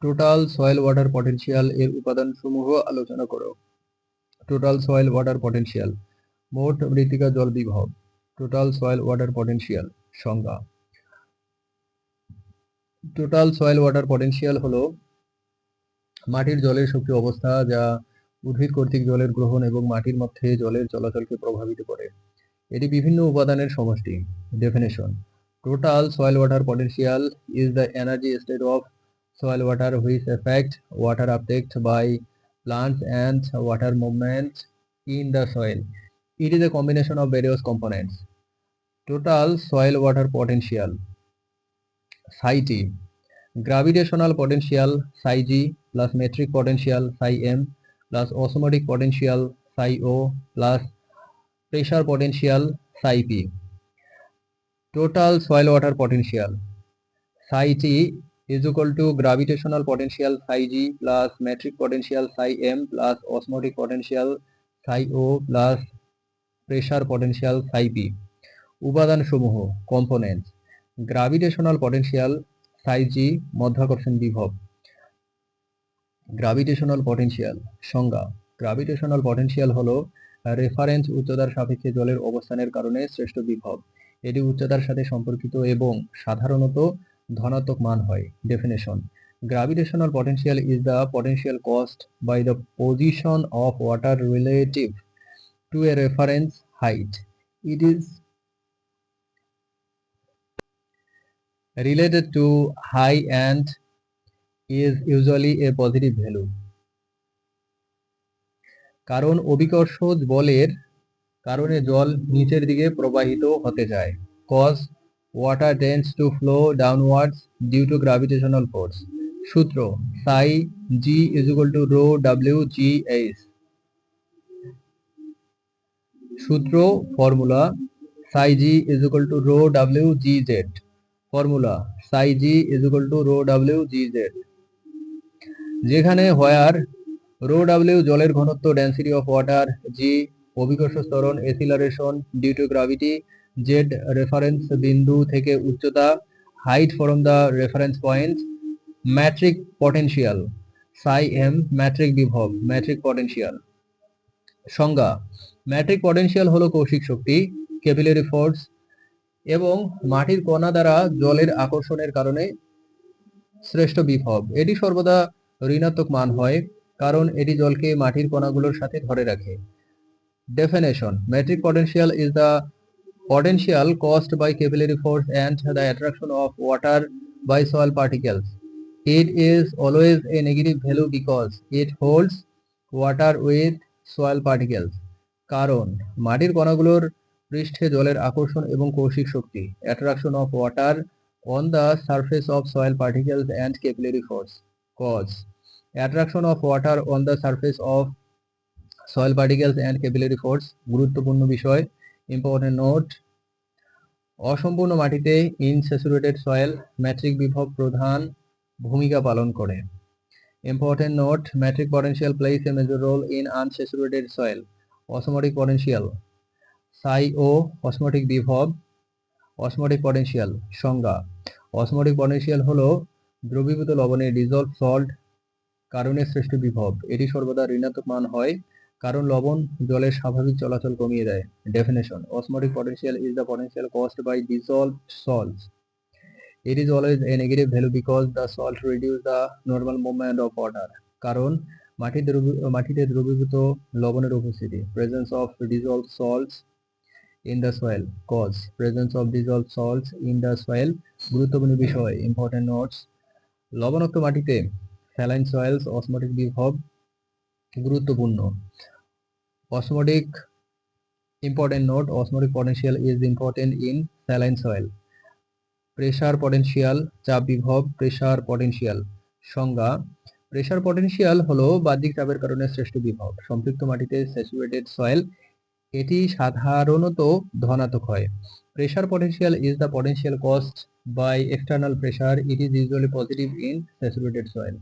Total soil water potential এর উপাদানসমূহ আলোচনা করো। টোটাল সয়েল ওয়াটার পটেনশিয়াল, মোট মৃত্তিকা জল বিভব। টোটাল সয়েল ওয়াটার পটেনশিয়াল সংজ্ঞা। টোটাল সয়েল ওয়াটার পটেনশিয়াল হলো মাটির জলের শক্তি অবস্থা যা উদ্ভিদ কর্তৃক জলের গ্রহণ এবং মাটির মধ্যে জলের চলাচলকে প্রভাবিত করে। এটি বিভিন্ন উপাদানের সমষ্টি। Definition: total soil water potential is the energy state of soil water which affect water uptake by plants and water movement in the soil. It is a combination of various components. Total soil water potential psi T, gravitational potential psi G plus metric potential psi M plus osmotic potential psi O plus pressure potential psi P. Total soil water potential psi T is equal to gravitational potential psi G plus metric potential psi M plus osmotic potential psi O plus pressure potential psi P. উপাদান সমূহ components: gravitational potential psi G, মধ্যাকর্ষণ বিভব। Gravitational potential সংজ্ঞা: gravitational potential হলো reference উচ্চতার সাপেক্ষে জলের অবস্থানের কারণে সৃষ্ট বিভব। এটি উচ্চতার সাথে সম্পর্কিত এবং সাধারণত ধনাত্মক মান হয়। Definition: gravitational potential is the potential caused by the position of water relative to a reference height. It is related to high and is usually a positive value. কারণ অভিকর্ষজ বলের কারণে জল নিচের দিকে প্রবাহিত হতে যায়। Cause water tends to flow downwards due to gravitational force. সূত্র: psi G is equal to rho W G H. সূত্র formula: psi G is equal to rho W G Z. Formula: psi G is equal to rho W G Z. যেখানে where rho W জলের ঘনত্ব, density of water, G অভিকর্ষ ত্বরণ, acceleration due to gravity, Z reference বিন্দু থেকে উচ্চতা, height from the reference point, matric potential psi M matric বিভব, matric potential. সংজ্ঞা: ম্যাট্রিক পটেনশিয়াল হলো কৌশিক শক্তি, ক্যাপিলারি ফোর্স এবং মাটির কণা দ্বারা জলের আকর্ষণের কারণে শ্রেষ্ঠ বিভব। এটি সর্বদা ঋণাত্মক মান হয় কারণ এটি জলকে মাটির কণাগুলোর সাথে ধরে রাখে। Definition: metric potential is the potential caused by capillary force and the attraction of water by soil particles. It is always a negative value because it holds water with soil particles. কারণ মাটির কণাগুলোর পৃষ্ঠে জলের আকর্ষণ এবং কৌশিক শক্তি, attraction of water on the surface of soil particles and capillary force. Cause attraction of water on the surface of soil particles and capillary force. গুরুত্বপূর্ণ বিষয়, important note: অসম্পূর্ণ মাটিতে ইনস্যাচুরেটেড সয়েল ম্যাট্রিক বিভব প্রধান ভূমিকা পালন করে। Important note: matric potential plays a major role in unsaturated soil. Osmotic potential psi O, osmotic বিভব। অসমোটিক পটেনশিয়াল সংজ্ঞা: অসমোটিক পটেনশিয়াল হলো দ্রবীভূত লবণে ডিজলভ সল্ট কারণে সৃষ্ট বিভব। এটি সর্বদা ঋণাত্মক মান হয় কারণ লবণ জলের স্বাভাবিক চলাচল কমিয়ে দেয়। Definition: osmotic potential is the potential caused by dissolved salts. It is always a negative value because the salt reduce the normal movement of water. কারণ মাটিতে দ্রবীভূত লবণের উপস্থিতি। presence of dissolved salts in the soil. Cause presence of dissolved salts in the soil. গুরুত্বপূর্ণ বিষয়, important notes: লবণাক্ত মাটিতে saline soil's osmotic বিভব গুরুত্বপূর্ণ। Osmotic important note: osmotic potential is important in saline soil. Pressure potential চাপ বিভব, pressure potential সংজ্ঞা: pressure potential হলো বাহ্যিক চাপের কারণে সৃষ্ট বিভব। সম্পৃক্ত মাটিতে স্যাচুরেটেড সয়েল এটি সাধারণত ধনাত্মক হয়। Pressure potential is the potential caused by external pressure. It is usually positive in saturated soil.